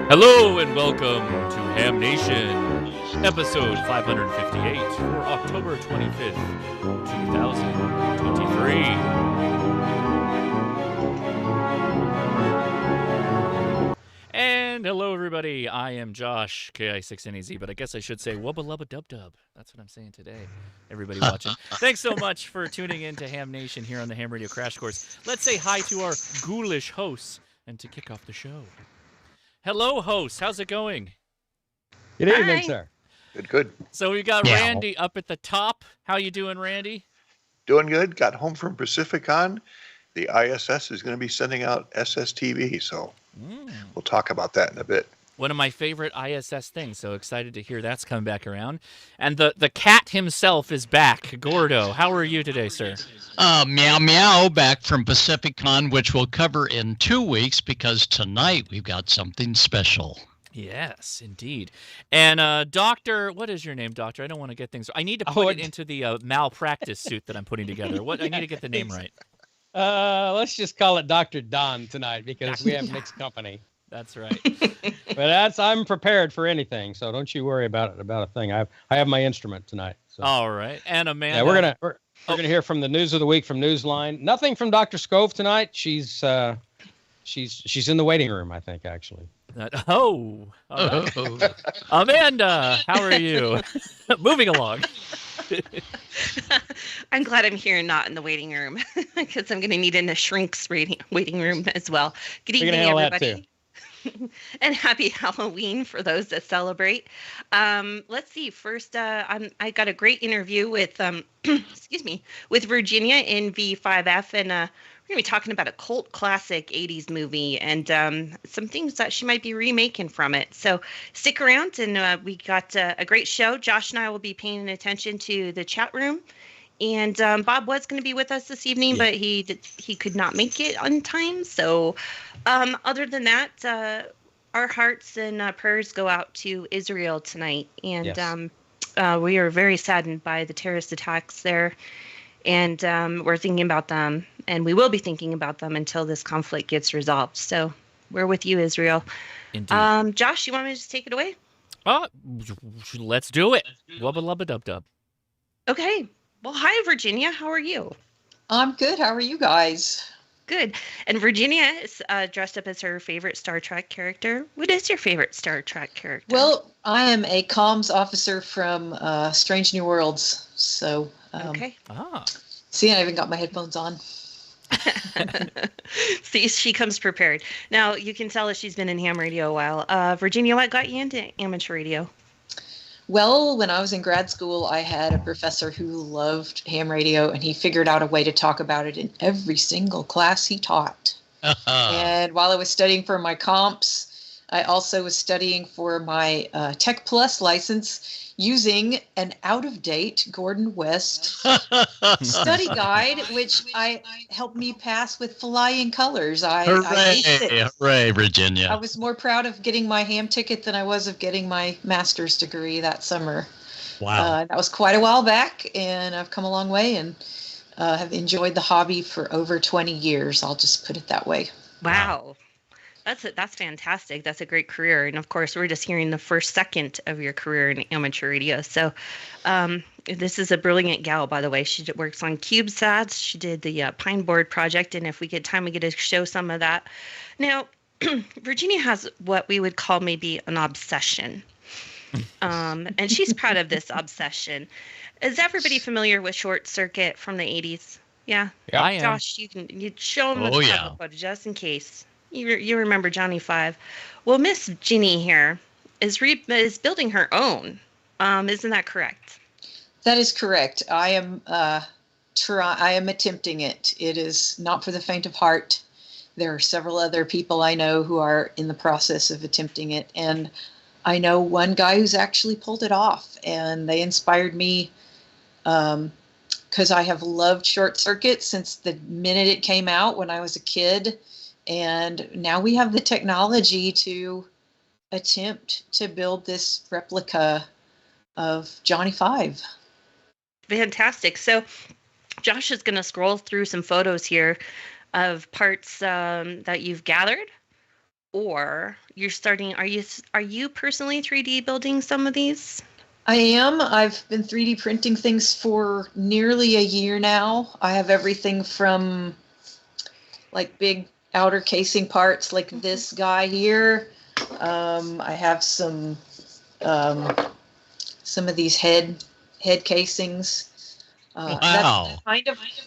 Hello and welcome to Hamnation, episode 558 for October 25th, 2023. And hello everybody, I am Josh, KI6NAZ, but I guess I should say wubba lubba dub dub. That's what I'm saying today, everybody watching. Thanks so much for tuning in to Hamnation here on the Ham Radio Crash Course. Let's say hi to our ghoulish hosts and to kick off the show. Hello, host. How's it going? Good evening, sir. Good. So we got Randy up at the top. How you doing, Randy? Doing good. Got home from Pacificon. The ISS is going to be sending out SSTV, so we'll talk about that in a bit. One of my favorite ISS things, so excited to hear that's coming back around. And the cat himself is back. Gordo, how are you today, sir? Meow meow, back from Pacificon, which we'll cover in 2 weeks because tonight we've got something special. Yes, indeed. And Doctor, what is your name, Doctor? I don't want to get things. I need to put it into the malpractice suit that I'm putting together. I need to get the name right. Let's just call it Dr. Don tonight because we have mixed company. That's right. But I'm prepared for anything, so don't you worry about a thing. I have my instrument tonight. So. All right, and Amanda. Yeah, we're gonna hear from the news of the week from Newsline. Nothing from Dr. Scove tonight. She's in the waiting room, I think, actually. Amanda, how are you? Moving along. I'm glad I'm here and not in the waiting room because I'm going to need in a shrink's waiting room as well. Good evening, everybody. And happy Halloween for those that celebrate. Let's see. First, I got a great interview with, with Virginia in V5F, and we're going to be talking about a cult classic 80s movie and some things that she might be remaking from it. So stick around, and we got a great show. Josh and I will be paying attention to the chat room. And Bob was going to be with us this evening, but he could not make it on time. So other than that, our hearts and prayers go out to Israel tonight. And we are very saddened by the terrorist attacks there. And we're thinking about them. And we will be thinking about them until this conflict gets resolved. So we're with you, Israel. Indeed. Josh, you want me to just take it away? Let's do it. Wubba lubba dub dub. Okay. Well, hi, Virginia. How are you? I'm good. How are you guys? Good. And Virginia is dressed up as her favorite Star Trek character. What is your favorite Star Trek character? Well, I am a comms officer from Strange New Worlds. So, okay. See, I even got my headphones on. See, she comes prepared. Now, you can tell that she's been in ham radio a while. Virginia, what got you into amateur radio? Well, when I was in grad school, I had a professor who loved ham radio, and he figured out a way to talk about it in every single class he taught. And while I was studying for my comps, I also was studying for my Tech Plus license using an out-of-date Gordon West study guide, which helped me pass with flying colors. Hooray, Virginia. I was more proud of getting my ham ticket than I was of getting my master's degree that summer. Wow. That was quite a while back, and I've come a long way and have enjoyed the hobby for over 20 years. I'll just put it that way. Wow. That's fantastic. That's a great career. And of course, we're just hearing the first second of your career in amateur radio. So this is a brilliant gal, by the way. She works on CubeSats. She did the Pine Board project. And if we get time, we get to show some of that. Now, Virginia has what we would call maybe an obsession. And she's proud of this obsession. Is everybody familiar with Short Circuit from the 80s? Yeah? I am. Josh, you show them the cover photo just in case. You remember Johnny Five. Well, Miss Ginny here is building her own. Isn't that correct? That is correct. I am attempting it. It is not for the faint of heart. There are several other people I know who are in the process of attempting it, and I know one guy who's actually pulled it off, and they inspired me because I have loved Short Circuit since the minute it came out when I was a kid. And now we have the technology to attempt to build this replica of Johnny Five. Fantastic. So Josh is going to scroll through some photos here of parts that you've gathered, or you're starting. Are you personally 3D building some of these? I am. I've been 3D printing things for nearly a year now. I have everything from like big outer casing parts like this guy here. I have some of these head casings. Wow.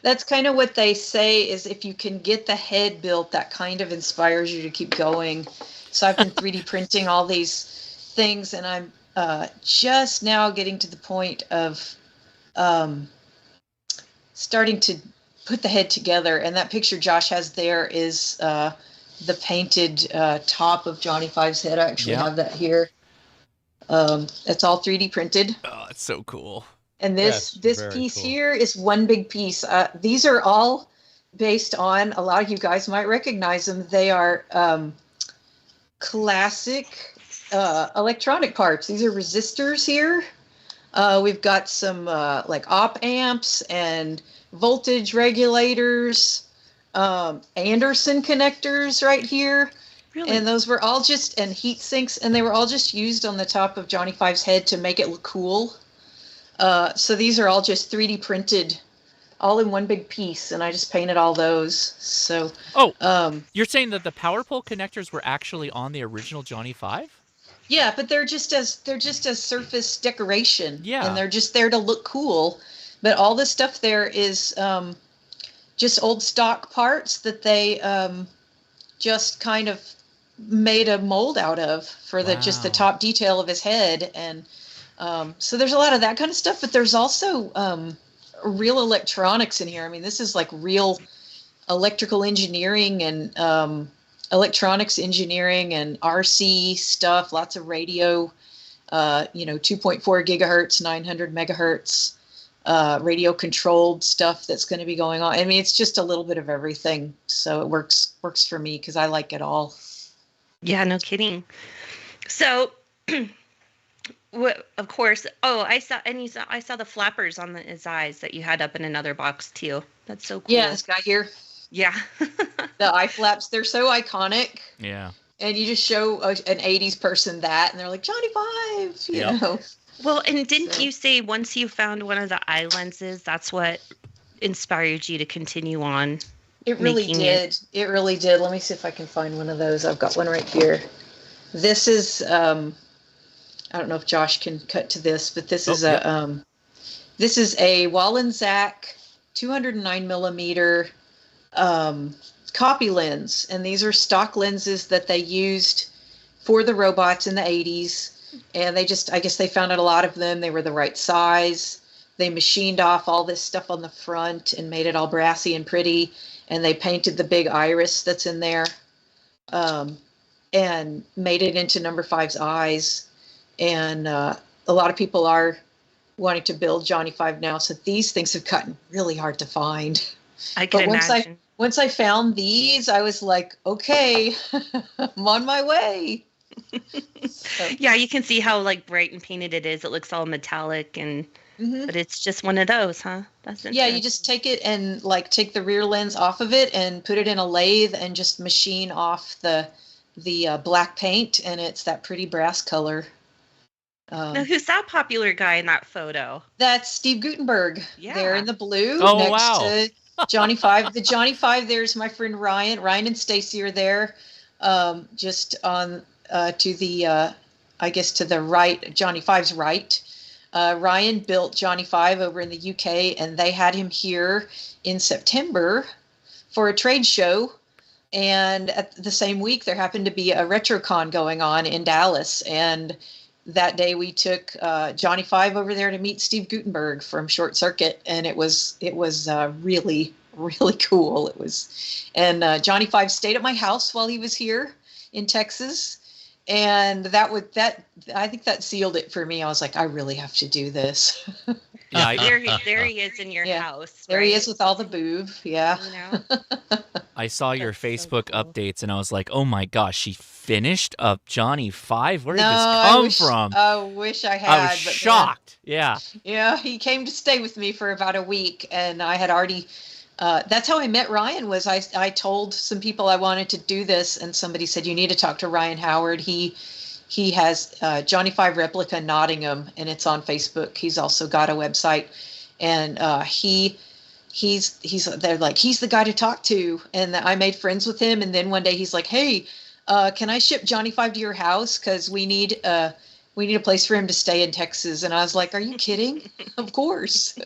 That's kind of what they say is if you can get the head built, that kind of inspires you to keep going. So I've been 3D printing all these things, and I'm just now getting to the point of starting to put the head together. And that picture Josh has there is the painted top of Johnny Five's head. I actually have that here. It's all 3D printed. Oh, it's so cool. And this piece here is one big piece. These are all based on, a lot of you guys might recognize them. They are classic electronic parts. These are resistors here. We've got some like op amps and voltage regulators, Anderson connectors right here. Really? And those were all and heat sinks, and they were all just used on the top of Johnny Five's head to make it look cool. So these are all just 3D printed, all in one big piece, and I just painted all those. So you're saying that the power pole connectors were actually on the original Johnny Five? Yeah, but they're just as surface decoration. Yeah, and they're just there to look cool. But all this stuff there is just old stock parts that they just kind of made a mold out of for just the top detail of his head. And so there's a lot of that kind of stuff, but there's also real electronics in here. I mean, this is like real electrical engineering and electronics engineering and RC stuff, lots of radio, 2.4 gigahertz, 900 megahertz, radio controlled stuff that's going to be going on. I mean, it's just a little bit of everything. So it works for me because I like it all. Yeah, no kidding. So, of course. Oh, I saw the flappers on his eyes that you had up in another box too. That's so cool. Yeah, this guy here. Yeah. The eye flaps, they're so iconic. Yeah. And you just show an 80s person that, and they're like, Johnny Five, you know. Well, and didn't you say once you found one of the eye lenses, that's what inspired you to continue on? It really did. It really did. Let me see if I can find one of those. I've got one right here. This is, I don't know if Josh can cut to this, but this is a Wallensack 209 millimeter copy lens, and these are stock lenses that they used for the robots in the 80s. And I guess they found out a lot of them. They were the right size. They machined off all this stuff on the front and made it all brassy and pretty. And they painted the big iris that's in there, and made it into number 5's eyes. And a lot of people are wanting to build Johnny Five now. So these things have gotten really hard to find. I can imagine. Once I found these, I was like, okay, I'm on my way. So. Yeah, you can see how like bright and painted it is. It looks all metallic, and but it's just one of those, huh? That's interesting. Yeah, you just take it and like take the rear lens off of it and put it in a lathe and just machine off the black paint, and it's that pretty brass color. Now, who's that popular guy in that photo? That's Steve Gutenberg. Yeah, there in the blue next to Johnny Five. The Johnny Five, there's my friend Ryan. Ryan and Stacy are there, just on to the I guess to the right, Johnny Five's right. Ryan built Johnny Five over in the UK, and they had him here in September for a trade show. And at the same week, there happened to be a RetroCon going on in Dallas. And that day we took Johnny Five over there to meet Steve Gutenberg from Short Circuit. And it was really, really cool. It was, and Johnny Five stayed at my house while he was here in Texas. And I think that sealed it for me. I was like, I really have to do this. Yeah, there he is in your house. There he is with all the boob. Yeah. You know? I saw your That's so Facebook cool. updates, and I was like, "Oh my gosh, she finished up Johnny 5? Where did No, this come from?" I wish I had. I was but shocked. Yeah. Yeah, he came to stay with me for about a week, and I had already. That's how I met Ryan. Was I told some people I wanted to do this, and somebody said you need to talk to Ryan Howard. He has Johnny 5 Replica Nottingham, and it's on Facebook. He's also got a website, and they're like, he's the guy to talk to. And I made friends with him, and then one day he's like, hey, can I ship Johnny 5 to your house, because we need a place for him to stay in Texas. And I was like, are you kidding? Of course.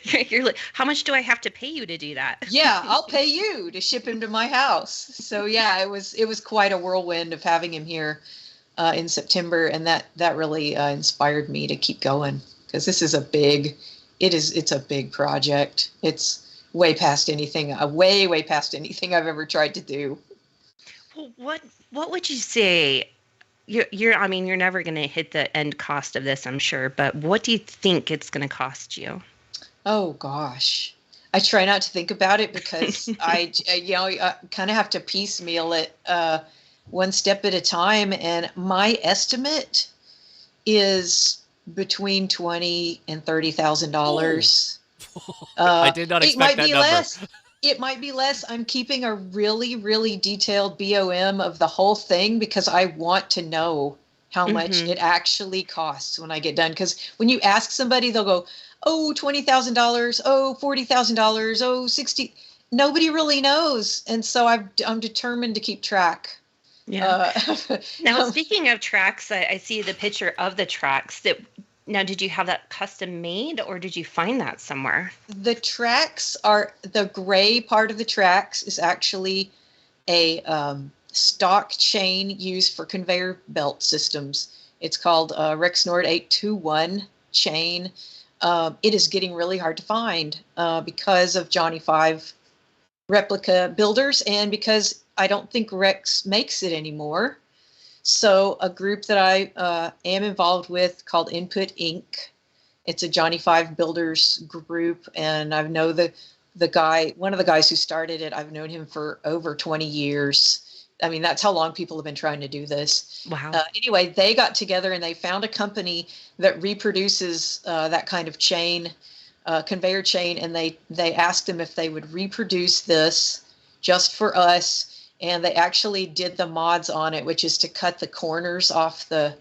You're like, how much do I have to pay you to do that? Yeah, I'll pay you to ship him to my house. So yeah, it was quite a whirlwind of having him here in September, and that really inspired me to keep going, because this is it's a big project. It's way past anything I've ever tried to do. Well, what would you say? I mean, you're never going to hit the end cost of this, I'm sure, but what do you think it's going to cost you? Oh gosh, I try not to think about it, because I kind of have to piecemeal it one step at a time. And my estimate is between $20,000 and $30,000. I did not expect that number. Less. It might be less. I'm keeping a really, really detailed BOM of the whole thing, because I want to know how much it actually costs when I get done. Because when you ask somebody, they'll go, oh, $20,000, oh, $40,000, oh, 60. Nobody really knows. And so I'm determined to keep track. Yeah. Now, speaking of tracks, I see the picture of the tracks. Now, did you have that custom made, or did you find that somewhere? The tracks are, the gray part of the tracks is actually a stock chain used for conveyor belt systems. It's called Rexnord 821 chain. It is getting really hard to find because of Johnny 5 replica builders, and because I don't think Rex makes it anymore. So a group that I am involved with called Input Inc. It's a Johnny 5 builders group, and I know the guy, one of the guys who started it. I've known him for over 20 years. I mean, that's how long people have been trying to do this. Wow. Anyway, they got together and they found a company that reproduces that kind of chain, conveyor chain, and they asked them if they would reproduce this just for us. And they actually did the mods on it, which is to cut the corners off the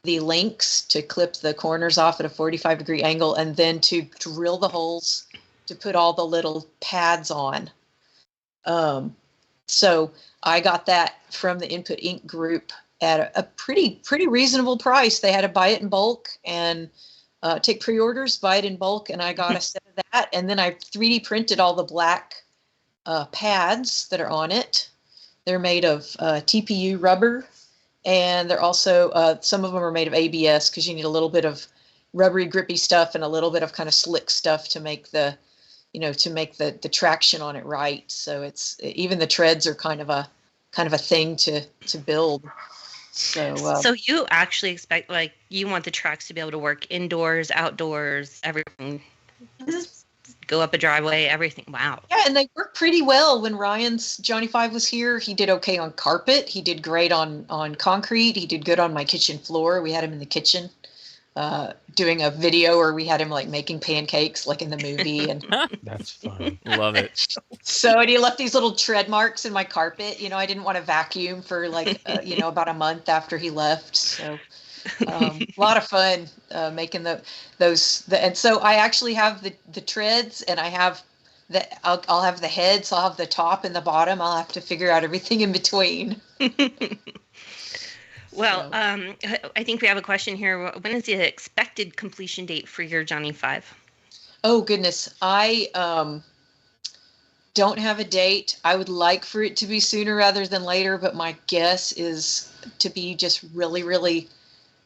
links, to clip the corners off at a 45-degree angle, and then to drill the holes to put all the little pads on. So I got that from the Input Inc. group at a pretty reasonable price. They had to buy it in bulk and take pre-orders, buy it in bulk, and I got a set of that. And then I 3D printed all the black pads that are on it. They're made of TPU rubber, and they're also, some of them are made of ABS, because you need a little bit of rubbery, grippy stuff and a little bit of kind of slick stuff to make the traction on it right. So it's, even the treads are kind of a thing to build. So you actually expect, like, you want the tracks to be able to work indoors, outdoors, everything. Go up a driveway, everything. Wow. Yeah, and they work pretty well. When Ryan's Johnny 5 was here, he did okay on carpet. He did great on concrete. He did good on my kitchen floor. We had him in the kitchen doing a video where we had him like making pancakes like in the movie. And That's fun. Love it. so, and he left these little tread marks in my carpet. You know, I didn't want to vacuum for like, about a month after he left. So a lot of fun making those. And so I actually have the treads, and I have I'll have the heads, I'll have the top and the bottom. I'll have to figure out everything in between. Well, I think we have a question here. When is the expected completion date for your Johnny 5? Oh, goodness. I don't have a date. I would like for it to be sooner rather than later, but my guess is to be just really, really,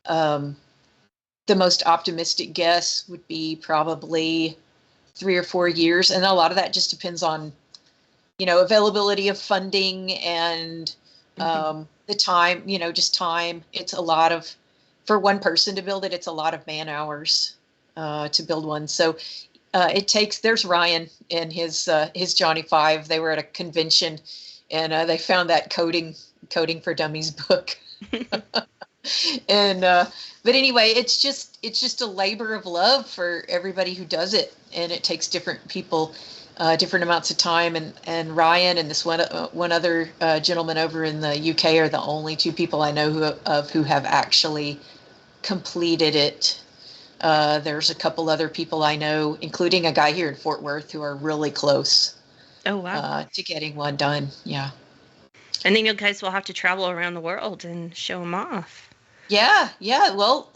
the most optimistic guess would be probably 3 or 4 years. And a lot of that just depends on, availability of funding and the time, just time. It's a lot for one person to build it, it's a lot of man hours to build one. So there's Ryan and his Johnny 5. They were at a convention, and they found that Coding for Dummies book. And but anyway, it's just a labor of love for everybody who does it, and it takes different people different amounts of time. And Ryan and this one other gentleman over in the UK are the only two people I know who have actually completed it. There's a couple other people I know, including a guy here in Fort Worth, who are really close. Oh, wow. To getting one done. Yeah. And then you guys will have to travel around the world and show them off. Yeah. Well,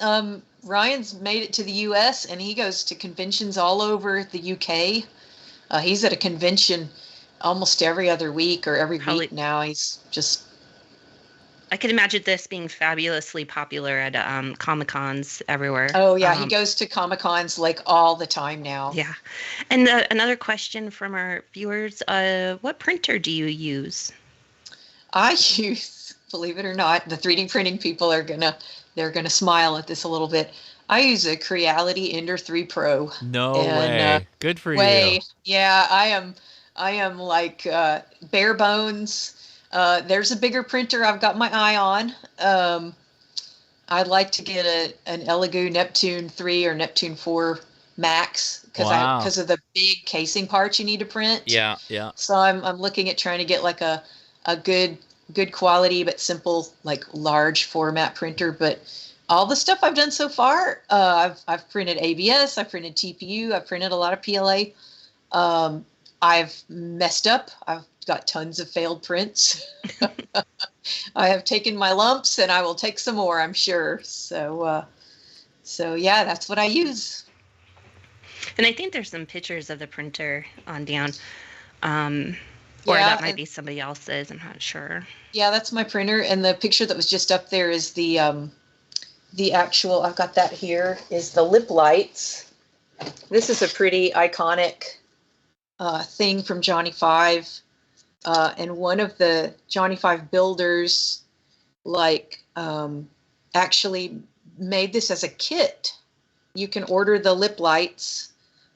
Ryan's made it to the U.S. and he goes to conventions all over the U.K. He's at a convention almost every other week or every week now. He's just... I can imagine this being fabulously popular at Comic-Cons everywhere. Oh, yeah. He goes to Comic-Cons like all the time now. Yeah. And another question from our viewers, what printer do you use? I use, believe it or not, the 3D printing people they're gonna smile at this a little bit. I use a Creality Ender 3 Pro. No way. Good for you. Yeah, I am like bare bones. There's a bigger printer I've got my eye on. I'd like to get an Elegoo Neptune 3 or Neptune 4 Max because of the big casing parts you need to print. Yeah. So I'm looking at trying to get like a good quality but simple, like large format printer. But all the stuff I've done so far, I've printed ABS, I've printed TPU, I've printed a lot of PLA. I've messed up. I've got tons of failed prints. I have taken my lumps and I will take some more, I'm sure. So yeah, that's what I use. And I think there's some pictures of the printer on down. Or that might be somebody else's. I'm not sure. Yeah, that's my printer. And the picture that was just up there is the actual, I've got that here, is the lip lights. This is a pretty iconic thing from Johnny 5. And one of the Johnny 5 builders actually made this as a kit. You can order the lip lights,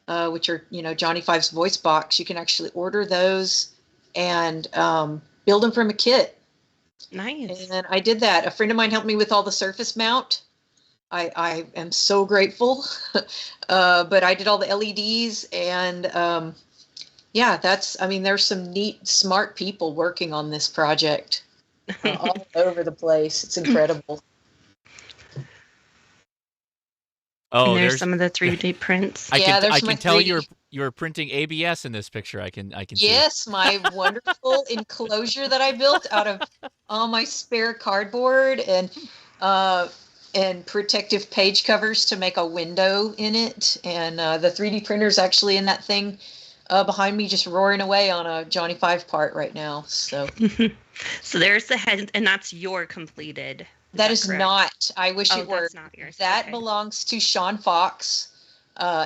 which are, Johnny 5's voice box. You can actually order those and build them from a kit. Nice. And I did that. A friend of mine helped me with all the surface mount. I am so grateful. But I did all the LEDs and there's some neat, smart people working on this project all over the place. It's incredible. Oh, and there's some of the 3D prints. I can tell you're printing ABS in this picture. I can see. Yes, my wonderful enclosure that I built out of all my spare cardboard and protective page covers to make a window in it. And the 3D printer's actually in that thing behind me, just roaring away on a Johnny 5 part right now. So, so there's the head, and that's your completed. That is not. I wish it were. That's not yours. That belongs to Sean Fox.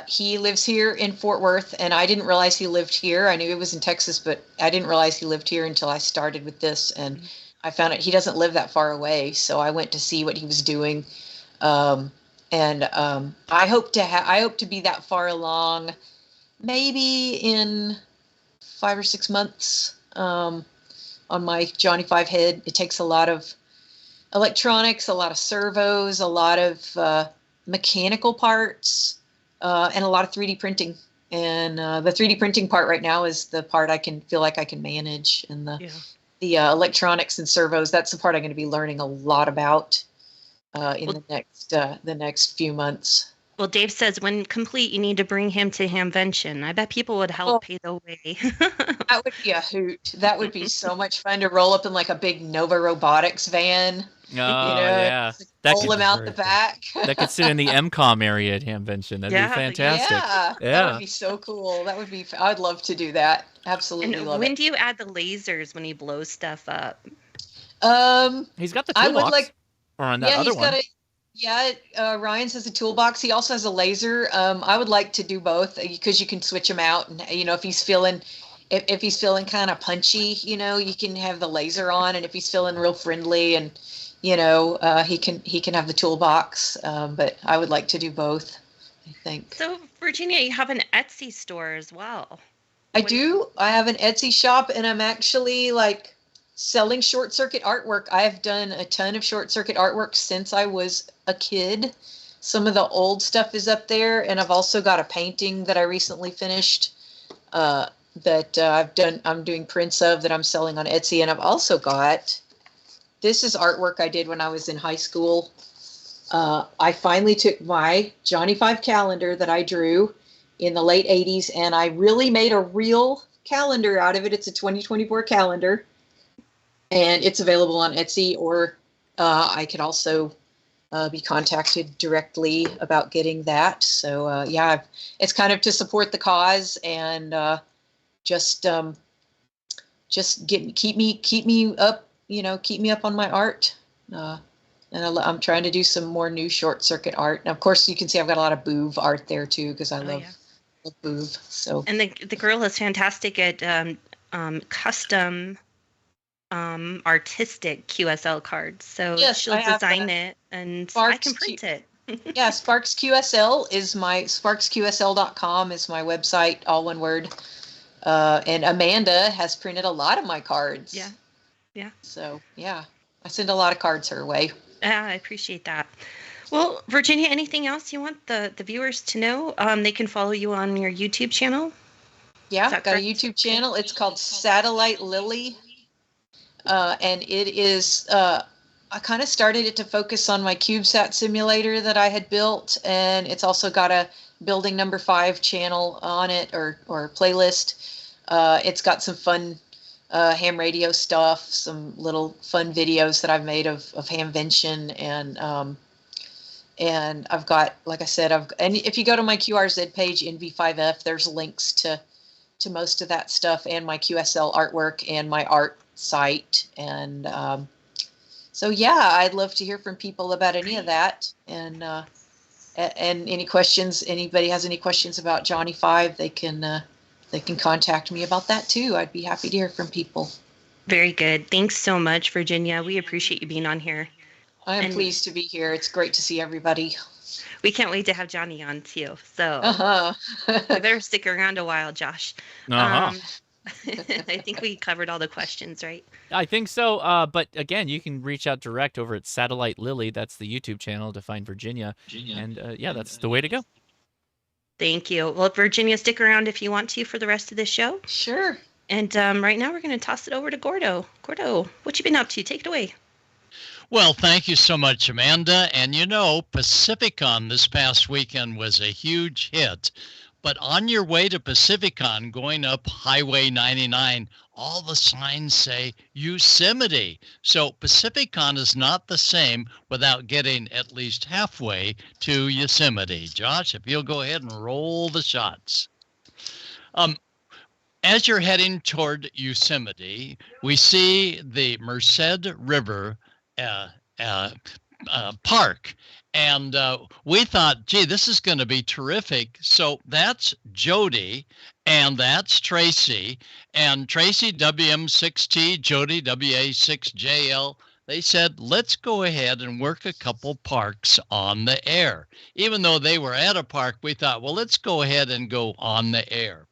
He lives here in Fort Worth, and I didn't realize he lived here. I knew he was in Texas, but I didn't realize he lived here until I started with this, and I found out he doesn't live that far away. So I went to see what he was doing, I hope to be that far along, maybe in 5 or 6 months. On my Johnny 5 head, it takes a lot of electronics, a lot of servos, a lot of mechanical parts, and a lot of 3D printing. And the 3D printing part right now is the part I can feel like I can manage. And the electronics and servos, that's the part I'm going to be learning a lot about in the next few months. Well, Dave says when complete, you need to bring him to Hamvention. I bet people would help pay the way. That would be a hoot. That would be so much fun to roll up in like a big Nova Robotics van. Oh, yeah. Pull him out the back. That could sit in the MCOM area at Hamvention. That'd be fantastic. Yeah, that would be so cool. I'd love to do that. Absolutely love it. When do you add the lasers when he blows stuff up? He's got the toolbox. Ryan's has a toolbox. He also has a laser. I would like to do both because you can switch him out. And if he's feeling kind of punchy, you can have the laser on. And if he's feeling real friendly and he can have the toolbox. But I would like to do both, I think. So Virginia, you have an Etsy store as well. I do. I have an Etsy shop, and I'm actually like selling short circuit artwork. I've done a ton of short circuit artwork since I was a kid. Some of the old stuff is up there, and I've also got a painting that I recently finished I'm doing prints of that I'm selling on Etsy. And I've also got, this is artwork I did when I was in high school. I finally took my Johnny 5 calendar that I drew in the late 80s, and I really made a real calendar out of it. It's a 2024 calendar, and it's available on Etsy, or I could also be contacted directly about getting that. So yeah, it's kind of to support the cause, and just keep me up, keep me up on my art. And I'm trying to do some more new short circuit art. And of course, you can see I've got a lot of Boov art there too, because I love Boov. So, and the girl is fantastic at custom artistic QSL cards. So yes, she'll design it, and I can print it. Yeah, Sparks QSL is my sparksqsl.com is my website, all one word. And Amanda has printed a lot of my cards. Yeah. So yeah, I send a lot of cards her way. I appreciate that. Well, Virginia, anything else you want the viewers to know? They can follow you on your YouTube channel. Yeah, I've got a YouTube channel. It's called Satellite Lily. And it is, I kind of started it to focus on my CubeSat simulator that I had built. And it's also got a Building Number 5 channel on it, or playlist. It's got some fun ham radio stuff, some little fun videos that I've made of hamvention, and I've got, like I said, and if you go to my QRZ page, NV5F, there's links to most of that stuff, and my QSL artwork and my art site. And so yeah, I'd love to hear from people about any of that, and any questions. Anybody has any questions about Johnny 5, they can contact me about that too. I'd be happy to hear from people. Very good. Thanks so much, Virginia. We appreciate you being on here. I am pleased to be here. It's great to see everybody. We can't wait to have Johnny on too. So we better stick around a while, Josh. I think we covered all the questions, right? I think so. But again, you can reach out direct over at Satellite Lily. That's the YouTube channel to find Virginia. And yeah, that's the way to go. Thank you. Well, Virginia, stick around if you want to for the rest of the show. Sure. And right now we're going to toss it over to Gordo. Gordo, what you been up to? Take it away. Well, thank you so much, Amanda. And Pacificon this past weekend was a huge hit. But on your way to Pacificon, going up Highway 99, all the signs say Yosemite. So Pacificon is not the same without getting at least halfway to Yosemite. Josh, if you'll go ahead and roll the shots. As you're heading toward Yosemite, we see the Merced River park. And we thought, gee, this is going to be terrific. So that's Jody, and that's Tracy. And Tracy, WM6T, Jody, WA6JL. They said, let's go ahead and work a couple parks on the air. Even though they were at a park, we thought, well, let's go ahead and go on the air.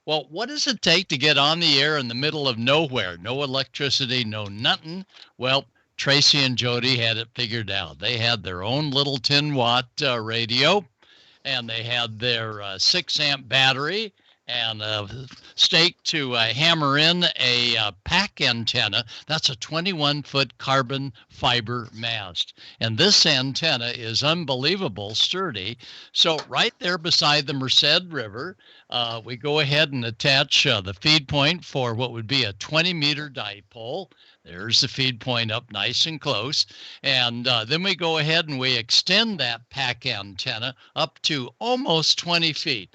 Well, what does it take to get on the air in the middle of nowhere? No electricity, no nothing. Well, Tracy and Jody had it figured out. They had their own little 10-watt radio, and they had their 6-amp battery and a stake to hammer in a pack antenna. That's a 21-foot carbon fiber mast. And this antenna is unbelievable sturdy. So right there beside the Merced River, we go ahead and attach the feed point for what would be a 20-meter dipole. There's the feed point up nice and close. And then we go ahead and we extend that pack antenna up to almost 20 feet.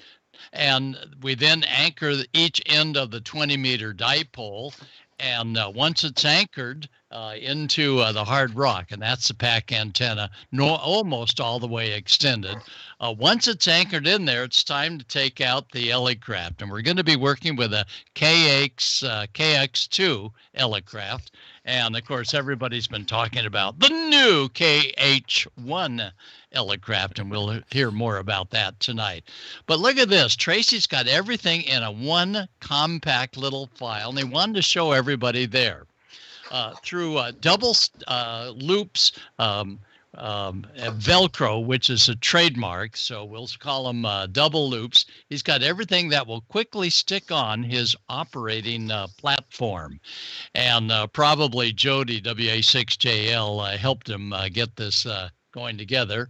And we then anchor each end of the 20-meter dipole. And once it's anchored, into the hard rock, and that's the pack antenna, almost all the way extended. Once it's anchored in there, it's time to take out the helicraft, and we're going to be working with a KX2 helicraft. And of course, everybody's been talking about the new KH1 helicraft, and we'll hear more about that tonight. But look at this. Tracy's got everything in a one compact little file, and they wanted to show everybody there. Through double loops, Velcro, which is a trademark, so we'll call them double loops. He's got everything that will quickly stick on his operating platform. And probably Jody, WA6JL, helped him get this going together.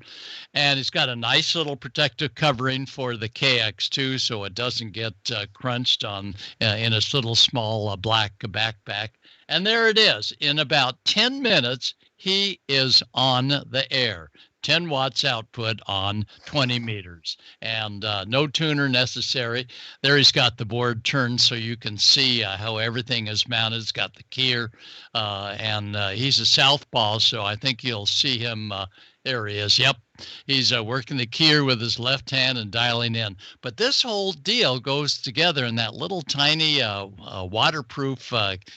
And it's got a nice little protective covering for the KX2 so it doesn't get crunched on in its little small black backpack. And there it is. In about 10 minutes, he is on the air. 10 watts output on 20 meters. And no tuner necessary. There he's got the board turned so you can see how everything is mounted. It's got the keyer. And he's a southpaw, so I think you'll see him. There he is. Yep. He's working the keyer with his left hand and dialing in. But this whole deal goes together in that little tiny waterproof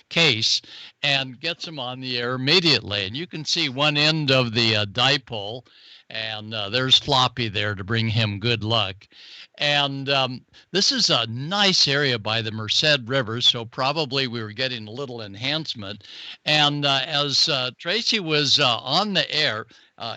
case and gets him on the air immediately. And you can see one end of the dipole, and there's Floppy there to bring him good luck. And this is a nice area by the Merced River, so probably we were getting a little enhancement. And as Tracy was on the air,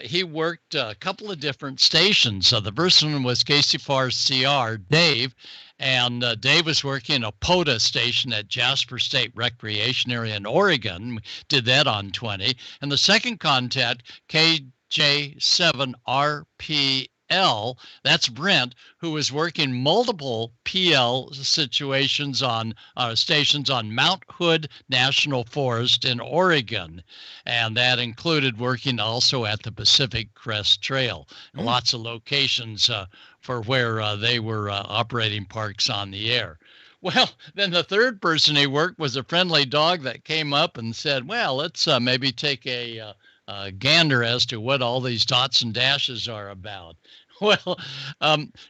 he worked a couple of different stations. The first one was KC4CR, Dave, and Dave was working a POTA station at Jasper State Recreation Area in Oregon. Did that on 20. And the second contact, KJ7RPL, that's Brent, who was working multiple PL situations on stations on Mount Hood National Forest in Oregon. And that included working also at the Pacific Crest Trail. Lots of locations for where they were operating parks on the air. Well, then the third person he worked was a friendly dog that came up and said, well, let's maybe take a gander as to what all these dots and dashes are about. Well,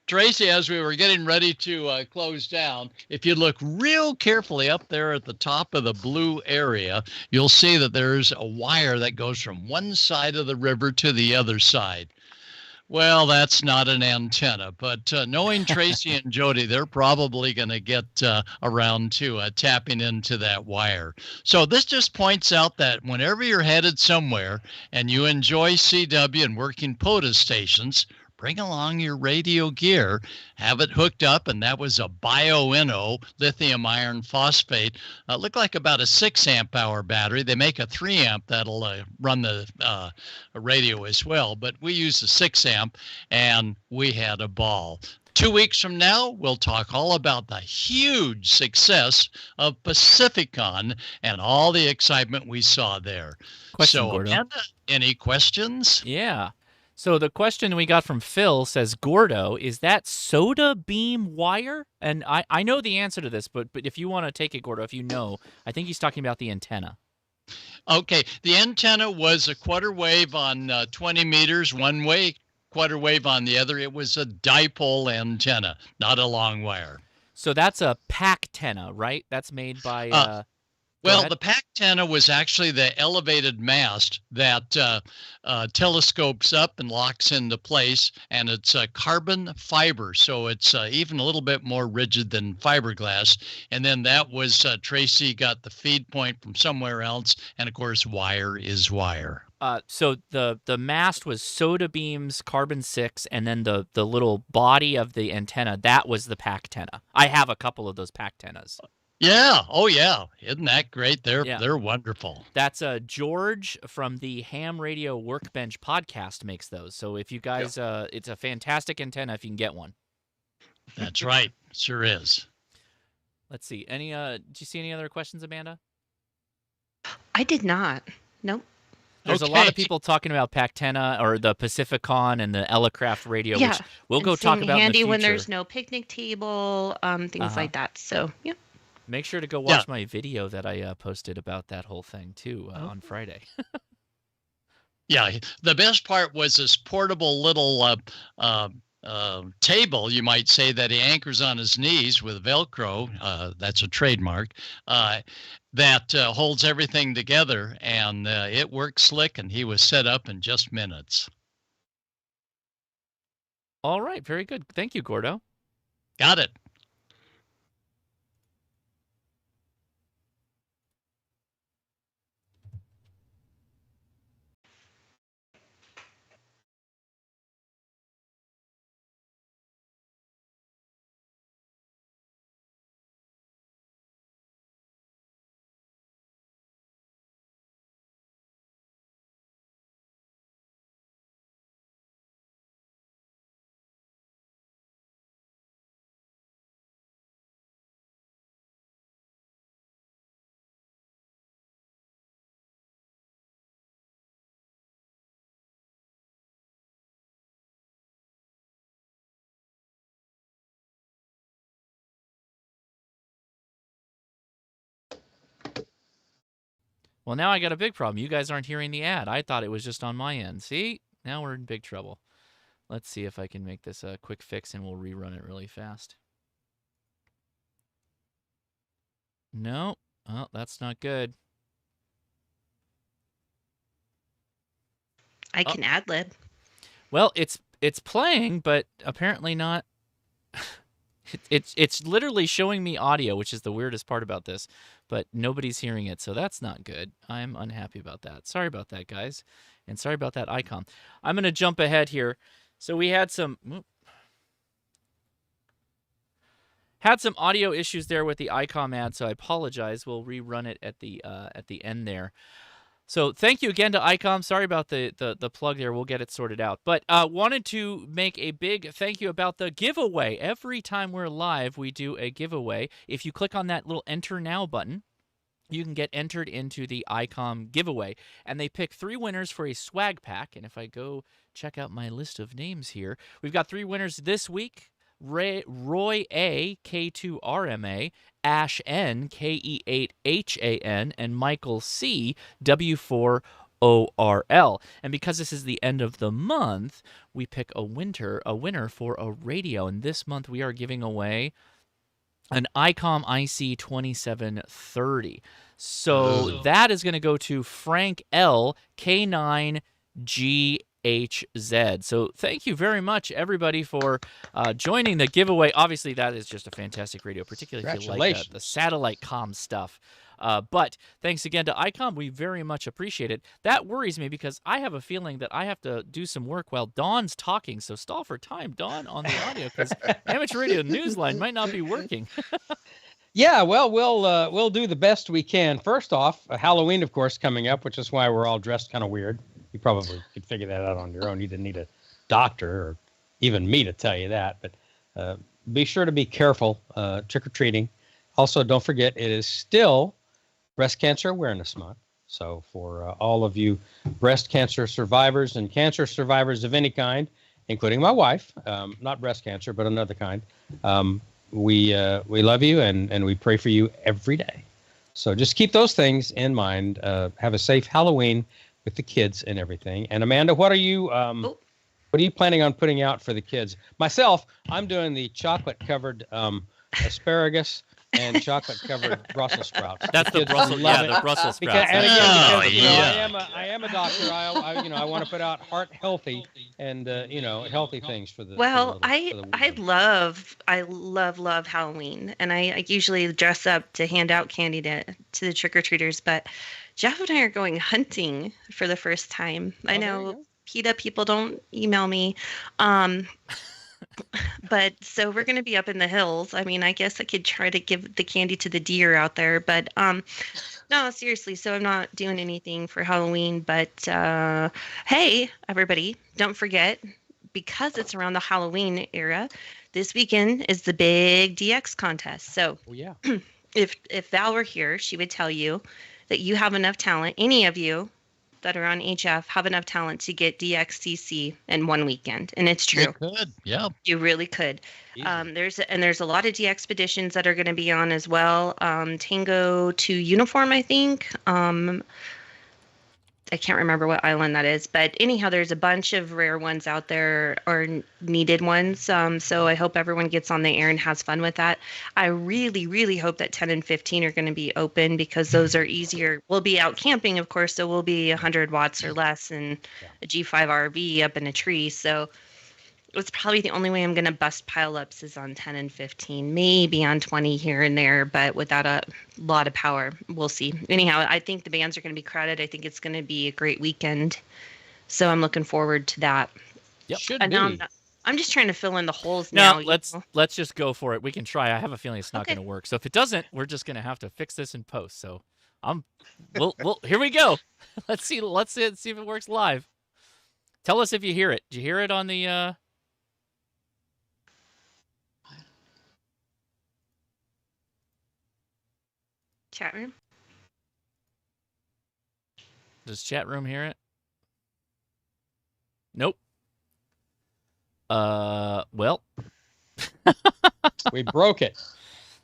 Tracy, as we were getting ready to close down, if you look real carefully up there at the top of the blue area, you'll see that there's a wire that goes from one side of the river to the other side. Well, that's not an antenna, but knowing Tracy and Jody, they're probably going to get around to tapping into that wire. So this just points out that whenever you're headed somewhere and you enjoy CW and working POTA stations, bring along your radio gear, have it hooked up, and that was a BioInno lithium iron phosphate. Looked like about a 6 amp hour battery. They make a 3 amp that'll run the radio as well, but we used a 6 amp, and we had a ball. 2 weeks from now, we'll talk all about the huge success of Pacificon and all the excitement we saw there. Question, Gordo. Amanda, any questions? Yeah. So the question we got from Phil says, Gordo, is that soda beam wire? And I know the answer to this, but if you want to take it, Gordo, if you know, I think he's talking about the antenna. Okay, the antenna was a quarter wave on 20 meters one way, quarter wave on the other. It was a dipole antenna, not a long wire. So that's a pack-tenna, right? That's made by... Well, the pack antenna was actually the elevated mast that telescopes up and locks into place, and it's carbon fiber, so it's even a little bit more rigid than fiberglass. And then that was Tracy got the feed point from somewhere else, and of course, wire is wire. So the mast was soda beams, carbon 6, and then the little body of the antenna, that was the pack antenna. I have a couple of those pack antennas. Yeah. Oh, yeah. Isn't that great? They're wonderful. That's George from the Ham Radio Workbench podcast makes those. So if you guys, it's a fantastic antenna if you can get one. That's right. Sure is. Let's see. Did you see any other questions, Amanda? I did not. Nope. There's a lot of people talking about Pac-Tenna or the Pacificon and the Elecraft radio, which we'll go talk about in the future. Handy when there's no picnic table, things like that. So, yeah. Make sure to go watch my video that I posted about that whole thing too on Friday. Yeah, the best part was this portable little table, you might say, that he anchors on his knees with Velcro. That's a trademark. That holds everything together, and it works slick, and he was set up in just minutes. All right, very good. Thank you, Gordo. Got it. Well, now I got a big problem. You guys aren't hearing the ad. I thought it was just on my end. See? Now we're in big trouble. Let's see if I can make this a quick fix, and we'll rerun it really fast. No. Oh, that's not good. I can ad-lib. Well, it's playing, but apparently not. It's literally showing me audio, which is the weirdest part about this, but nobody's hearing it, so that's not good. I'm unhappy about that. Sorry about that, guys, and sorry about that icon. I'm going to jump ahead here. So we had some audio issues there with the ICOM ad, so I apologize. We'll rerun it at the end there. So thank you again to ICOM. Sorry about the plug there. We'll get it sorted out. But wanted to make a big thank you about the giveaway. Every time we're live, we do a giveaway. If you click on that little Enter Now button, you can get entered into the ICOM giveaway. And they pick 3 winners for a swag pack. And if I go check out my list of names here, we've got 3 winners this week. Roy A, K2RMA, Ash N, KE8HAN, and Michael C, W4ORL. And because this is the end of the month, we pick a winner for a radio. And this month we are giving away an ICOM IC 2730. So that is going to go to Frank L, K9GHZ. So thank you very much, everybody, for joining the giveaway. Obviously, that is just a fantastic radio, particularly if you like the satellite comm stuff. But thanks again to ICOM. We very much appreciate it. That worries me because I have a feeling that I have to do some work while Dawn's talking. So stall for time, Dawn, on the audio, because Amateur Radio Newsline might not be working. Yeah, well, we'll do the best we can. First off, Halloween, of course, coming up, which is why we're all dressed kind of weird. You probably could figure that out on your own. You didn't need a doctor or even me to tell you that. But be sure to be careful trick-or-treating. Also, don't forget, it is still Breast Cancer Awareness Month. So for all of you breast cancer survivors and cancer survivors of any kind, including my wife, not breast cancer, but another kind, we love you and we pray for you every day. So just keep those things in mind. Have a safe Halloween with the kids and everything. And Amanda, what are you planning on putting out for the kids? Myself, I'm doing the chocolate-covered asparagus and chocolate-covered Brussels sprouts. That's the Brussels, the Brussels sprouts. I am a doctor. I want to put out heart healthy and healthy things for the. Well, I love Halloween, and I usually dress up to hand out candy to the trick-or-treaters. But Jeff and I are going hunting for the first time. I know PETA people don't email me. But so we're going to be up in the hills. I mean, I guess I could try to give the candy to the deer out there, but no, seriously. So I'm not doing anything for Halloween, but hey, everybody, don't forget, because it's around the Halloween era, this weekend is the big DX contest. So if Val were here, she would tell you that you have enough talent, any of you, that are on HF have enough talent to get DXCC in one weekend, and it's true. You could, yeah. You really could. There's a lot of DXpeditions that are going to be on as well. Tango to Uniform, I think. I can't remember what island that is, but anyhow, there's a bunch of rare ones out there, or needed ones. So I hope everyone gets on the air and has fun with that. I really, really hope that 10 and 15 are going to be open, because those are easier. We'll be out camping, of course, so we'll be 100 watts or less in a G5 RV up in a tree. So it's probably the only way I'm going to bust pileups is on 10 and 15, maybe on 20 here and there, but without a lot of power. We'll see. Anyhow, I think the bands are going to be crowded. I think it's going to be a great weekend. So I'm looking forward to that. Yep. Should be. I'm just trying to fill in the holes now. No, let's just go for it. We can try. I have a feeling it's not going to work. So if it doesn't, we're just going to have to fix this in post. So we'll here we go. Let's see if it works live. Tell us if you hear it. Did you hear it on the chat room? Does chat room hear it? Nope. Well. We broke it.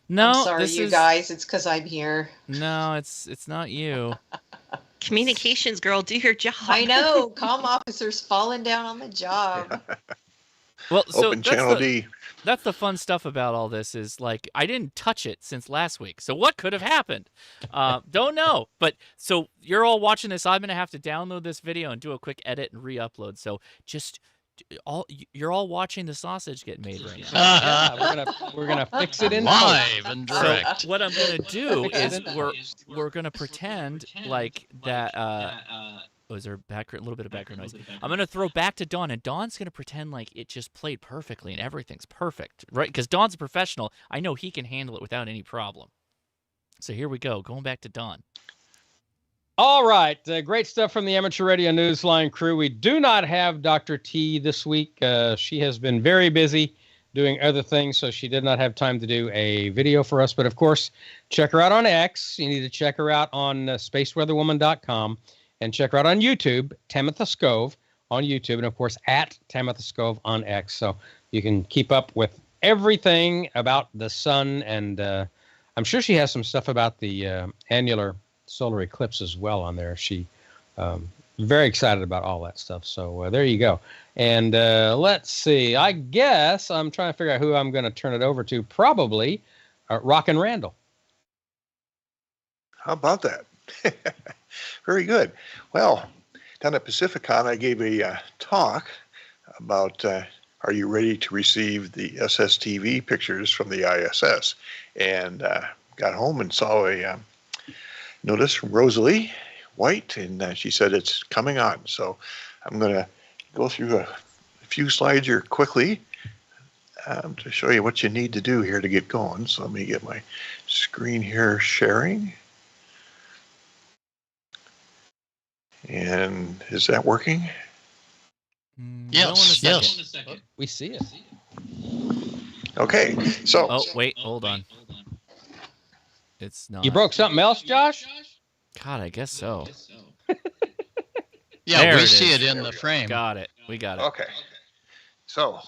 No, I'm sorry, you guys. It's because I'm here. No, it's not you. Communications girl, do your job. I know. Comm officers falling down on the job. Well, so Open Channel D. That's the fun stuff about all this is, like, I didn't touch it since last week. So what could have happened? Don't know. But so you're all watching this. I'm going to have to download this video and do a quick edit and re-upload. So just you're all watching the sausage get made right now. Yeah, we're gonna fix it in live and direct. So what I'm going to do is we're going to pretend like that was there a little bit of background noise? I'm going to throw back to Dawn, and Dawn's going to pretend like it just played perfectly and everything's perfect, right? Because Dawn's a professional. I know he can handle it without any problem. So here we go. Going back to Dawn. All right. Great stuff from the Amateur Radio Newsline crew. We do not have Dr. T this week. She has been very busy doing other things, so she did not have time to do a video for us. But, of course, check her out on X. You need to check her out on spaceweatherwoman.com. And check her out on YouTube, Tamitha Skov on YouTube, and of course at Tamitha Skov on X. So you can keep up with everything about the sun, and I'm sure she has some stuff about the annular solar eclipse as well on there. She very excited about all that stuff. So there you go. And let's see. I guess I'm trying to figure out who I'm going to turn it over to. Probably Rockin' Randall. How about that? Very good. Well, down at Pacificon, I gave a talk about are you ready to receive the SSTV pictures from the ISS? And got home and saw a notice from Rosalie White, and she said it's coming on. So I'm going to go through a few slides here quickly to show you what you need to do here to get going. So let me get my screen here sharing. And is that working? Yes. We see it. Okay. So. Oh, wait, hold on. It's not. You broke something else, Josh? God, I guess so. Yeah, There we it see is. it in the frame. Got it. We got it. Okay. So,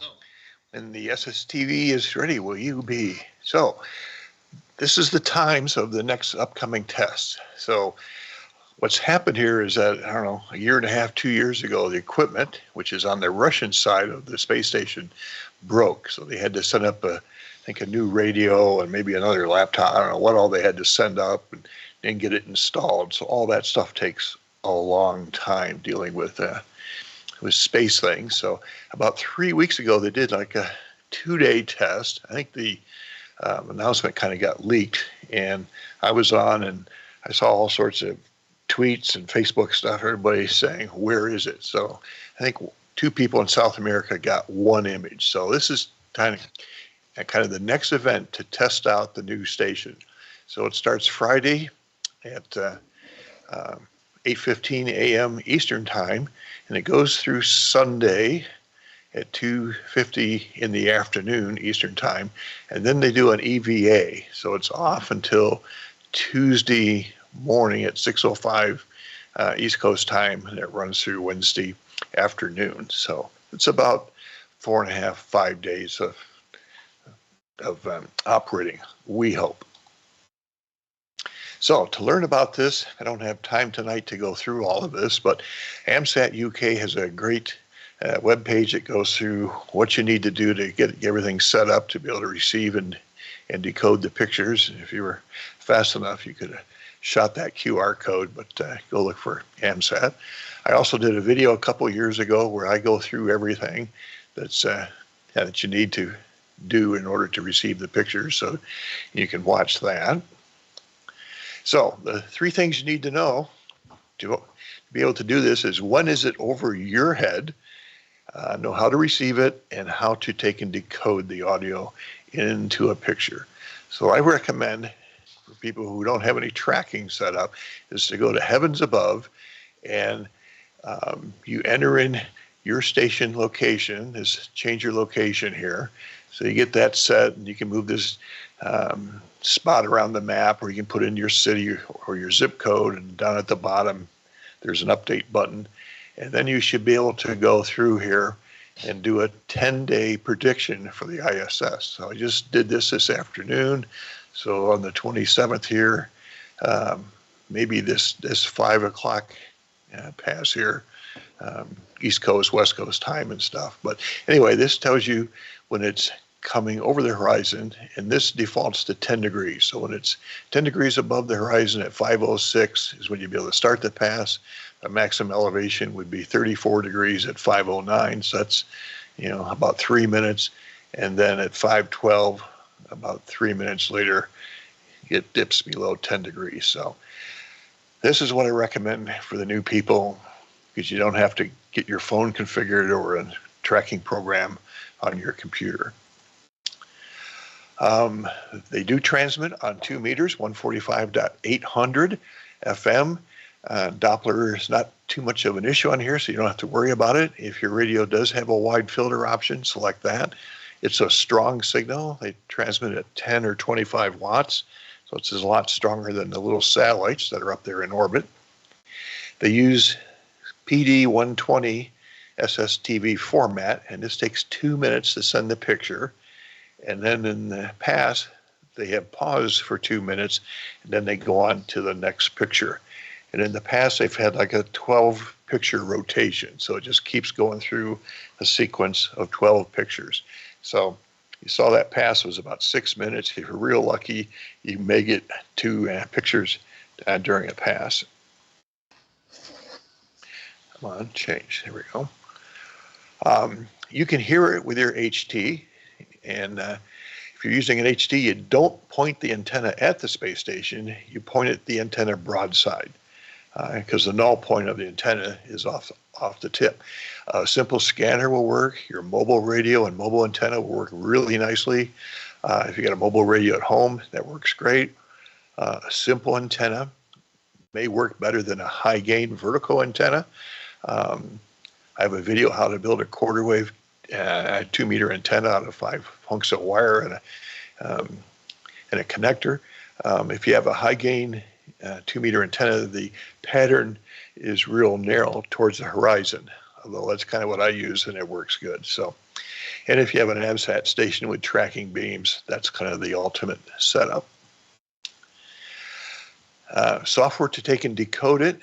when the SSTV is ready, will you be? So, this is the times of the next upcoming tests. So, what's happened here is that, I don't know, a year and a half, 2 years ago, the equipment, which is on the Russian side of the space station, broke. So they had to send up, I think, a new radio and maybe another laptop. I don't know what all they had to send up and get it installed. So all that stuff takes a long time dealing with space things. So about 3 weeks ago, they did like a 2-day test. I think the announcement kind of got leaked, and I was on and I saw all sorts of tweets and Facebook stuff, everybody saying, where is it? So I think 2 people in South America got 1 image. So this is kind of the next event to test out the new station. So it starts Friday at 8:15 a.m. Eastern time, and it goes through Sunday at 2:50 in the afternoon Eastern time, and then they do an EVA. So it's off until Tuesday morning at 6:05 East Coast time, and it runs through Wednesday afternoon. So it's about 4.5, 5 days of operating, we hope. So to learn about this, I don't have time tonight to go through all of this, but AMSAT UK has a great web page that goes through what you need to do to get everything set up to be able to receive and decode the pictures. If you were fast enough, you could have shot that QR code, but go look for AMSAT. I also did a video a couple of years ago where I go through everything that's that you need to do in order to receive the pictures, so you can watch that. So the 3 things you need to know to be able to do this is, one, is it over your head? Know how to receive it and how to take and decode the audio into a picture. So I recommend for people who don't have any tracking set up is to go to Heavens Above, and you enter in your station location. Just change your location here. So you get that set, and you can move this spot around the map, or you can put in your city or your zip code, and down at the bottom there's an update button, and then you should be able to go through here and do a 10-day prediction for the ISS. So I just did this afternoon. So on the 27th here, maybe this 5 o'clock pass here, East Coast, West Coast time and stuff. But anyway, this tells you when it's coming over the horizon, and this defaults to 10 degrees. So when it's 10 degrees above the horizon at 5:06 is when you'd be able to start the pass. The maximum elevation would be 34 degrees at 5:09. So that's, about 3 minutes. And then at 5:12, about 3 minutes later, it dips below 10 degrees. So this is what I recommend for the new people, because you don't have to get your phone configured or a tracking program on your computer. They do transmit on 2 meters, 145.800 FM. Doppler is not too much of an issue on here, so you don't have to worry about it. If your radio does have a wide filter option, select that. It's a strong signal. They transmit at 10 or 25 watts, so it's a lot stronger than the little satellites that are up there in orbit. They use PD 120 SSTV format, and this takes 2 minutes to send the picture. And then in the pass, they have pause for 2 minutes, and then they go on to the next picture. And in the past, they've had like a 12 picture rotation. So it just keeps going through a sequence of 12 pictures. So you saw that pass was about 6 minutes. If you're real lucky, you may get 2 pictures during a pass. Come on, change. There we go. You can hear it with your HT. And if you're using an HT, you don't point the antenna at the space station. You point at the antenna broadside, because the null point of the antenna is off the tip. A simple scanner will work. Your mobile radio and mobile antenna will work really nicely. If you got a mobile radio at home, that works great. A simple antenna may work better than a high gain vertical antenna. I have a video how to build a quarter wave 2 meter antenna out of 5 hunks of wire and a connector. If you have a high gain 2 meter antenna, the pattern is real narrow towards the horizon, although that's kind of what I use and it works good. So, and if you have an AMSAT station with tracking beams, that's kind of the ultimate setup. Software to take and decode it.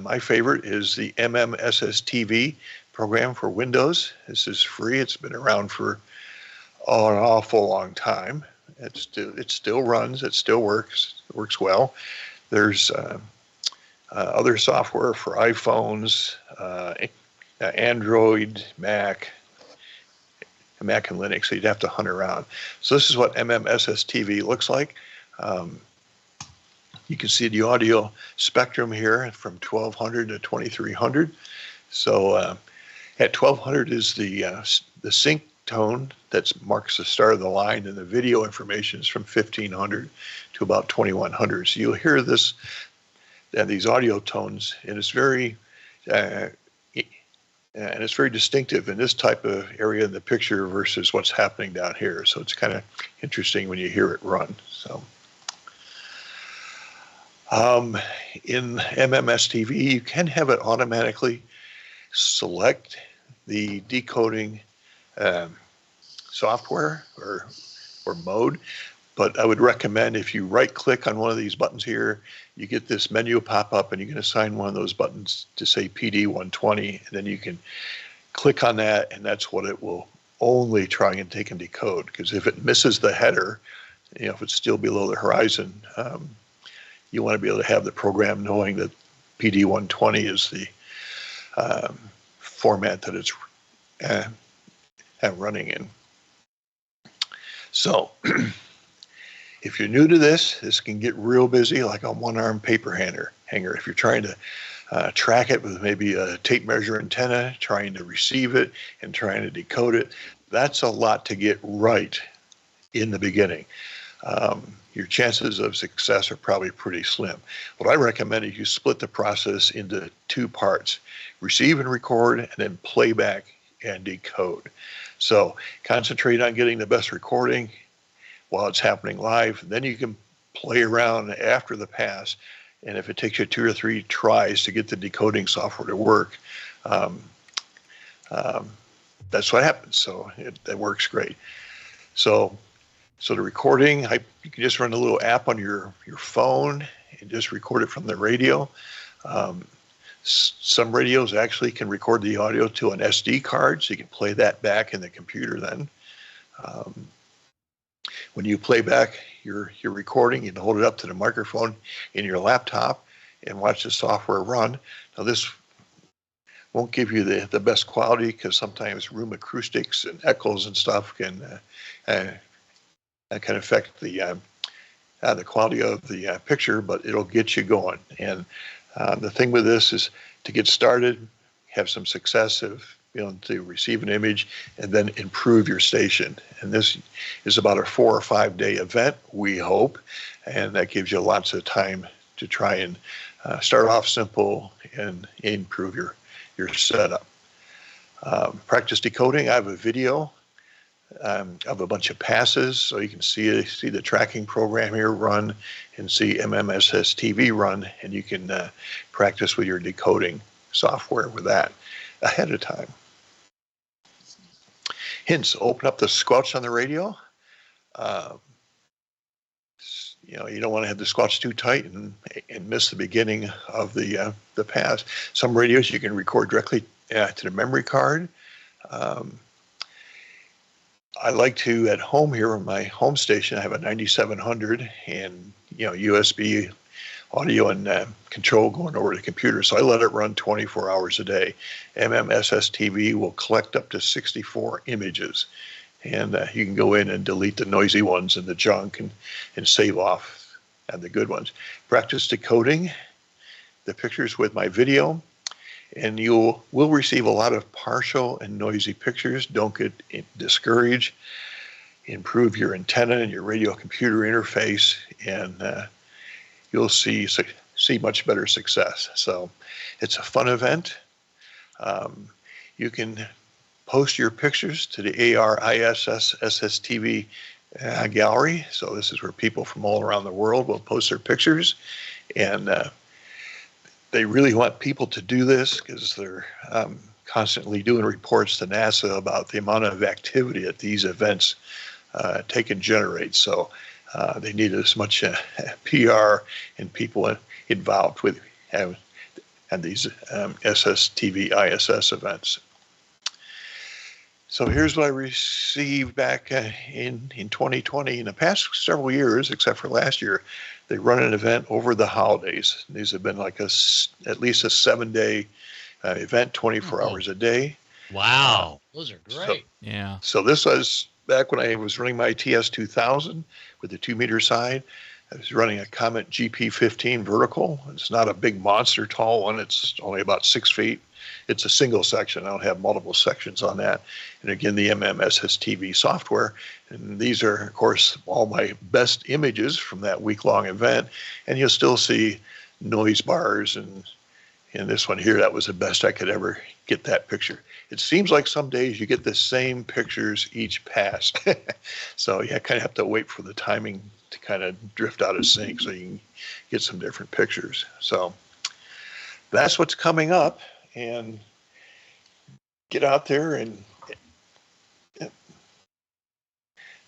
My favorite is the SSTV program for Windows. This is free. It's been around for an awful long time. It still runs. It still works. It works well. There's other software for iPhones, Android, Mac and Linux. So you'd have to hunt around. So this is what SSTV looks like. You can see the audio spectrum here from 1200 to 2300. So at 1200 is the sync tone that marks the start of the line, and the video information is from 1500 to about 2100. So you'll hear this, these audio tones, and it's very distinctive in this type of area in the picture versus what's happening down here. So it's kind of interesting when you hear it run. So In MMS TV, you can have it automatically select the decoding software or mode, but I would recommend if you right-click on one of these buttons here, you get this menu pop up, and you can assign one of those buttons to say PD 120, and then you can click on that, and that's what it will only try and take and decode. Because if it misses the header, if it's still below the horizon, you want to be able to have the program knowing that PD 120 is the format that it's running in. So if you're new to this can get real busy, like a one-arm paper hanger. If you're trying to track it with maybe a tape measure antenna, trying to receive it and trying to decode it, that's a lot to get right in the beginning. Your chances of success are probably pretty slim. What I recommend is you split the process into two parts: receive and record, and then playback and decode. So concentrate on getting the best recording while it's happening live. Then you can play around after the pass. And if it takes you 2 or 3 tries to get the decoding software to work, that's what happens. So it works great. So the recording, you can just run a little app on your phone and just record it from the radio. Some radios actually can record the audio to an SD card, so you can play that back in the computer then. When you play back your recording, you can hold it up to the microphone in your laptop and watch the software run. Now this won't give you the best quality, because sometimes room acoustics and echoes and stuff can affect the quality of the picture, but it'll get you going. And the thing with this is to get started, have some success of to receive an image, and then improve your station. And this is about a 4 or 5 day event, we hope, and that gives you lots of time to try and start off simple and improve your setup. Practice decoding. I have a video of a bunch of passes, so you can see the tracking program here run and see MMS SSTV run, and you can practice with your decoding software with that ahead of time. Hints: open up the squelch on the radio. You don't want to have the squelch too tight and miss the beginning of the pass. Some radios you can record directly to the memory card. I like to, at home here on my home station, I have a 9700 and USB audio and control going over the computer. So I let it run 24 hours a day. MMS SSTV will collect up to 64 images. And you can go in and delete the noisy ones and the junk and save off the good ones. Practice decoding the pictures with my video, and you will receive a lot of partial and noisy pictures. Don't get discouraged. Improve your antenna and your radio computer interface, and you'll see much better success. So it's a fun event. You can post your pictures to the ISS SSTV gallery. So this is where people from all around the world will post their pictures, and they really want people to do this because they're constantly doing reports to NASA about the amount of activity that these events take and generate. So they need as much PR and people involved with and these SSTV ISS events. So here's what I received back in 2020. In the past several years, except for last year, they run an event over the holidays. These have been like at least a 7-day event, 24 hours a day. Wow, those are great. Yeah. So this was back when I was running my TS2000 with the 2-meter side. I was running a Comet GP15 vertical. It's not a big monster tall one. It's only about 6 feet. It's a single section. I don't have multiple sections on that. And again, the MMS SSTV software. And these are, of course, all my best images from that week-long event. And you'll still see noise bars. And in this one here, that was the best I could ever get that picture. It seems like some days you get the same pictures each pass. So you kind of have to wait for the timing to kind of drift out of sync so you can get some different pictures. So that's what's coming up, and get out there and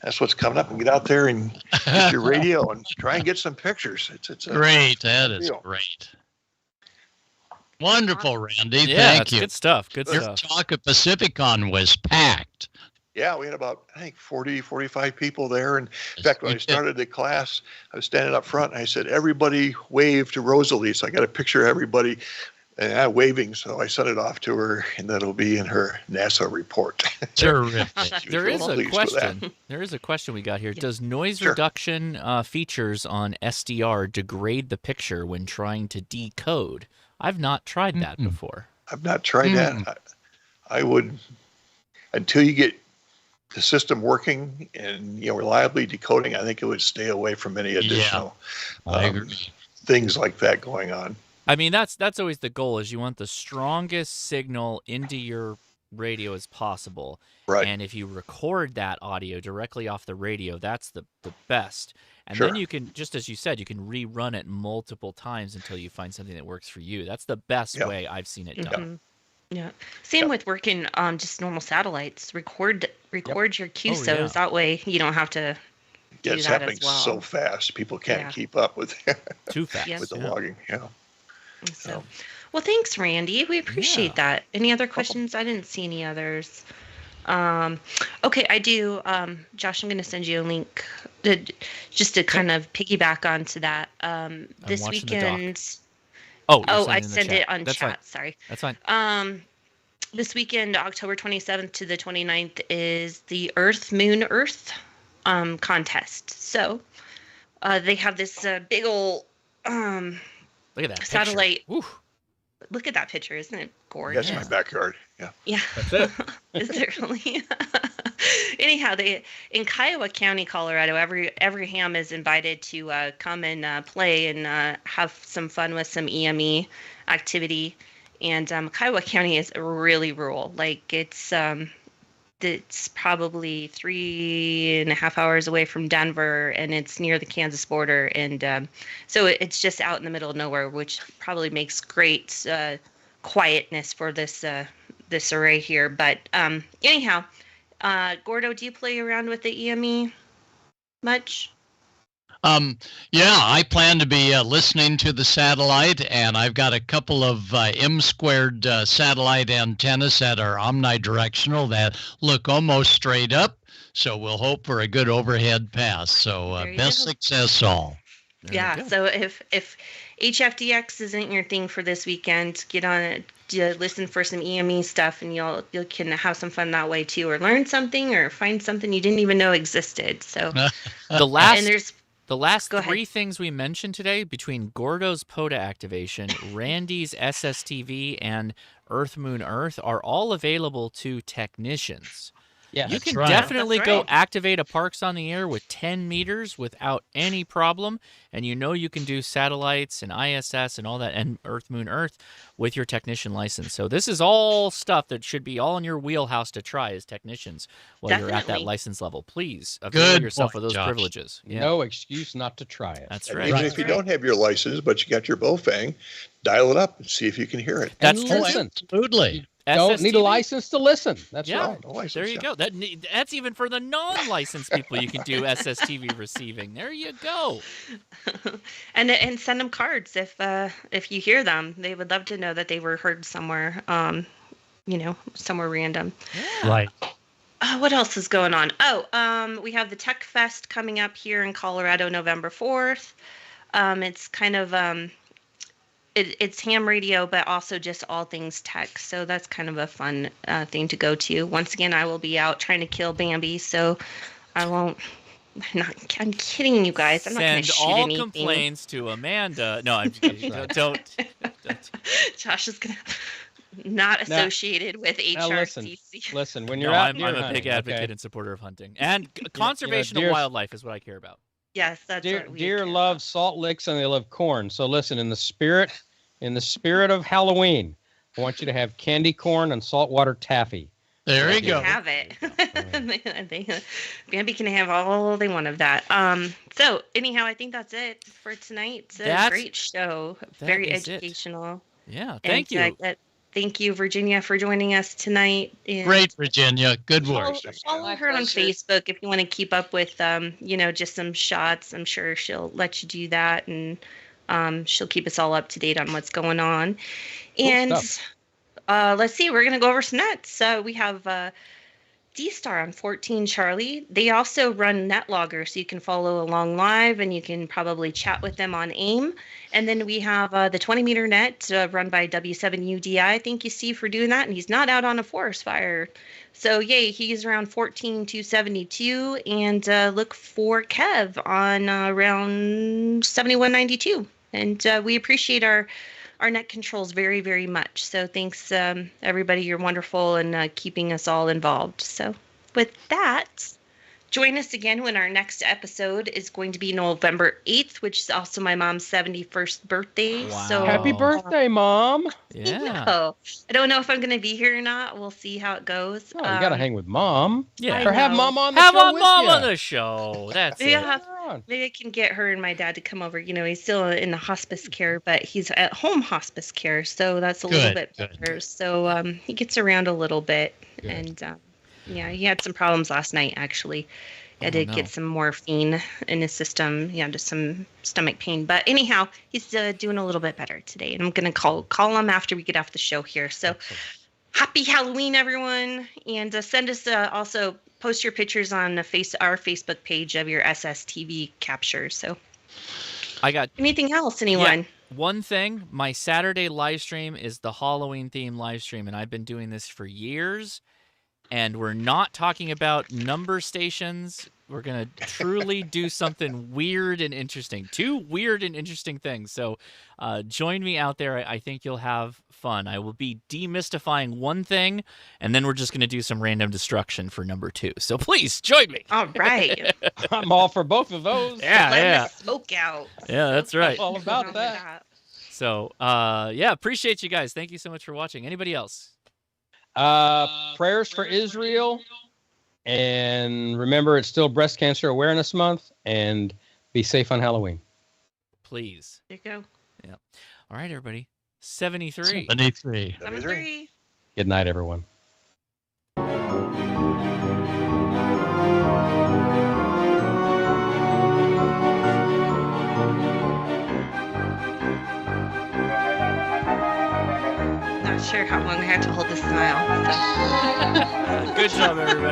that's what's coming up, and get out there and get your radio and try and get some pictures. It's great. That is great. Wonderful, Randy. Yeah, Thank you. Good stuff. Good Your stuff. talk at Pacificon was packed. Yeah, we had about, I think, 40, 45 people there. And in fact, when I started the class, I was standing up front and I said, everybody wave to Rosalie. So I got a picture of everybody waving. So I sent it off to her, and that'll be in her NASA report. Terrific. There is a question. There is a question we got here. Does noise reduction features on SDR degrade the picture when trying to decode? I've not tried that before. I've not tried that. I would, until you get the system working and reliably decoding, I think it would stay away from any additional things like that going on. I mean, that's always the goal, is you want the strongest signal into your radio as possible. Right. And if you record that audio directly off the radio, that's the best. And Sure. then you can, just as you said, you can rerun it multiple times until you find something that works for you. That's the best way I've seen it done. Yeah. Same with working on just normal satellites. Record your QSOs. Oh, yeah. That way you don't have to do It's that happening as well. so fast, people can't keep up with Too fast. Yes. with the logging. Yeah. So, well, thanks, Randy. We appreciate that. Any other questions? I didn't see any others. Okay, I do. Josh, I'm going to send you a link just to kind of piggyback onto that. This weekend. I sent it on chat. Fine. Sorry. That's fine. This weekend, October 27th to the 29th, is the Earth, Moon, Earth contest. So they have this big old Look at that satellite. Picture. Look at that picture. Isn't it gorgeous? That's my backyard. Yeah. Yeah. That's it. Is it really? Anyhow, in Kiowa County, Colorado, every ham is invited to come and play and have some fun with some EME activity. And Kiowa County is really rural. Like it's probably 3.5 hours away from Denver, and it's near the Kansas border. And so it's just out in the middle of nowhere, which probably makes great quietness for this array here. But anyhow, Gordo, do you play around with the EME much? Yeah, I plan to be listening to the satellite, and I've got a couple of M-squared satellite antennas that are omnidirectional that look almost straight up. So we'll hope for a good overhead pass. So best success all. Yeah. So if HFDX isn't your thing for this weekend, get on it. Listen for some EME stuff, and you can have some fun that way too, or learn something, or find something you didn't even know existed. So the last three things we mentioned today, between Gordo's POTA activation, Randy's SSTV, and Earth, Moon, Earth, are all available to technicians. Yeah, you can definitely go activate a Parks on the Air with 10 meters without any problem, and you can do satellites and ISS and all that, and Earth, Moon, Earth with your technician license. So this is all stuff that should be all in your wheelhouse to try as technicians while you're at that license level. Please avail yourself of those privileges. Yeah. No excuse not to try it. That's right. Even if you don't have your license, but you got your Bofang, dial it up and see if you can hear it. That's true. Absolutely. Don't need a license to listen. That's right. No license, there you go. That's even for the non-licensed people. You can do SSTV receiving. There you go. And send them cards if you hear them. They would love to know that they were heard somewhere. Somewhere random. Yeah. Right. What else is going on? We have the Tech Fest coming up here in Colorado, November 4th. It's kind of it's ham radio, but also just all things tech. So that's kind of a fun thing to go to. Once again, I will be out trying to kill Bambi, so I won't. I'm kidding you guys. I'm not going to shoot anything. Send all complaints to Amanda. No, I'm just kidding. Don't. Josh is going to not associated with HRCC. Listen, when you're out, I'm a big advocate and supporter of hunting and conservation of wildlife is what I care about. Yes, that's what we deer love salt licks and they love corn. So listen, in the spirit of Halloween, I want you to have candy corn and saltwater taffy. There you They go. can have it. Bambi can have all they want of that. So anyhow, I think that's it for tonight. It's a great show. Very educational. Yeah, thank you. Thank you, Virginia, for joining us tonight. And great, Virginia. Good work. Follow her on Facebook if you want to keep up with, just some shots. I'm sure she'll let you do that, and she'll keep us all up to date on what's going on. And let's see, we're going to go over some nets. We have D-Star on 14 Charlie. They also run NetLogger, so you can follow along live, and you can probably chat with them on AIM. And then we have the 20-meter net run by W7UDI. Thank you, Steve, for doing that. And he's not out on a forest fire. So, yay, he's around 14,272. And look for Kev on around 7192. And we appreciate our net controls very, very much. So thanks, everybody. You're wonderful and keeping us all involved. So with that, join us again when our next episode is going to be November 8th, which is also my mom's 71st birthday. Wow. So happy birthday, Mom. Yeah. I don't know if I'm going to be here or not. We'll see how it goes. Oh, you got to hang with Mom. Yeah. Or have Mom on the show. Have with Mom you. on the show. That's it. Maybe I can get her and my dad to come over. He's still in the hospice care, but he's at home hospice care, so that's a little bit better. So he gets around a little bit. Good. And he had some problems last night, actually. He had to get some morphine in his system. He had some stomach pain. But anyhow, he's doing a little bit better today. And I'm going to call him after we get off the show here. So happy Halloween, everyone. And send us also post your pictures on our Facebook page of your SSTV captures. So I got anything else, anyone? Yeah, one thing, my Saturday live stream is the Halloween theme live stream, and I've been doing this for years. And we're not talking about number stations. We're going to truly do something weird and interesting. 2 weird and interesting things. So join me out there. I think you'll have fun. I will be demystifying one thing, and then we're just going to do some random destruction for number 2. So please join me. All right. I'm all for both of those. Let the smoke out. Yeah, that's right. I'm all about that. So, appreciate you guys. Thank you so much for watching. Anybody else? Prayers for Israel, and remember it's still Breast Cancer Awareness Month, and be safe on Halloween. Please. There you go. Yeah. All right, everybody. 73. 73. Good night, everyone. Not sure how long I have to hold this smile. So. Good job, everybody.